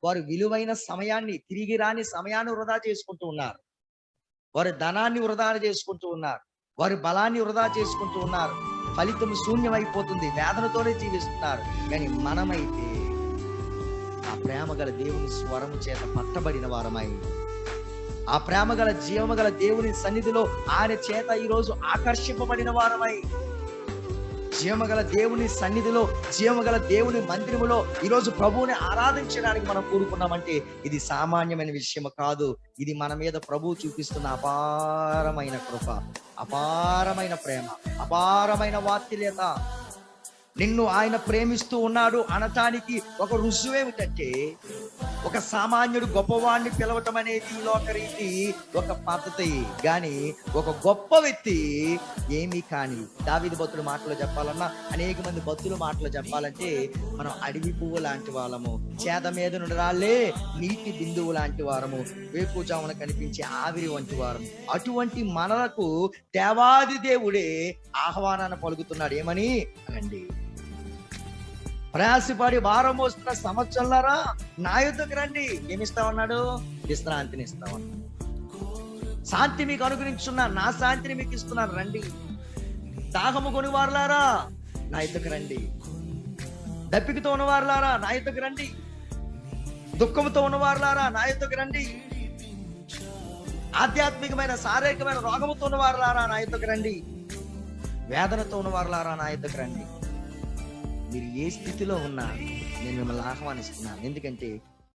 వారు విలువైన సమయాన్ని, తిరిగి రాని సమయాన్ని వృధా చేసుకుంటూ ఉన్నారు. వారి ధనాన్ని వృధా చేసుకుంటూ ఉన్నారు. వారి బలాన్ని వృధా చేసుకుంటూ ఉన్నారు. ఫలితం శూన్యమైపోతుంది. వేదనతోనే జీవిస్తున్నారు. కానీ మనమైతే ఆ ప్రేమ గల దేవుని స్వరము చేత పట్టబడిన వారమై, ఆ ప్రేమ గల జీవము గల దేవుని సన్నిధిలో ఆయన చేత ఈరోజు ఆకర్షింపబడిన వారమై, జీవగల దేవుని సన్నిధిలో, జీవగల దేవుని మందిరములో ఈరోజు ప్రభువుని ఆరాధించడానికి మనం కూడుకున్నామంటే ఇది సామాన్యమైన విషయం కాదు. ఇది మన మీద ప్రభువు చూపిస్తున్న అపారమైన కృప, అపారమైన ప్రేమ, అపారమైన వాత్సల్యత. నిన్ను ఆయన ప్రేమిస్తూ ఉన్నాడు అనటానికి ఒక రుజువేమిటంటే, ఒక సామాన్యుడు గొప్పవాడిని పిలవటం అనేది లోకరీతి ఒక పద్ధతి. గాని ఒక గొప్ప వ్యక్తి ఏమీ కాని దావీదు భక్తుల మాటలు చెప్పాలన్నా, అనేక మంది భక్తుల మాటలు చెప్పాలంటే, మనం అడవి పువ్వు లాంటి వాళ్ళము, చేద మీద నుండి రాళ్ళే నీటి బిందువు లాంటి వారము, వేకుజామున కనిపించే ఆవిరి వంటి వారము. అటువంటి మనలకు దేవాది దేవుడే ఆహ్వానాన్ని పలుకుతున్నాడు. ఏమని? రండి, ప్రయాసపడి భారం మోస్తున్న సంవత్సరాలారా నా యుద్ధకు రండి. ఏమిస్తా ఉన్నాడు? విశ్రాంతిని ఇస్తా ఉన్నాడు. శాంతి మీకు అనుగ్రహించున్నా, నా శాంతిని మీకు ఇస్తున్నాను, రండి. దాహము కొని వారులారా నా యుద్ధకు రండి. దప్పికతో ఉన్నవారులారా నా యుద్ధకు రండి. దుఃఖంతో ఉన్నవారులారా నా యుద్ధకు రండి. ఆధ్యాత్మికమైన శారీరకమైన రోగముతో ఉన్నవారులారా నా యుద్ధకు రండి. వేదనతో ఉన్నవారులారా నా యుద్ధకు రండి. మీరు ఏ స్థితిలో ఉన్నా నేను మిమ్మల్ని ఆహ్వానిస్తున్నాను. ఎందుకంటే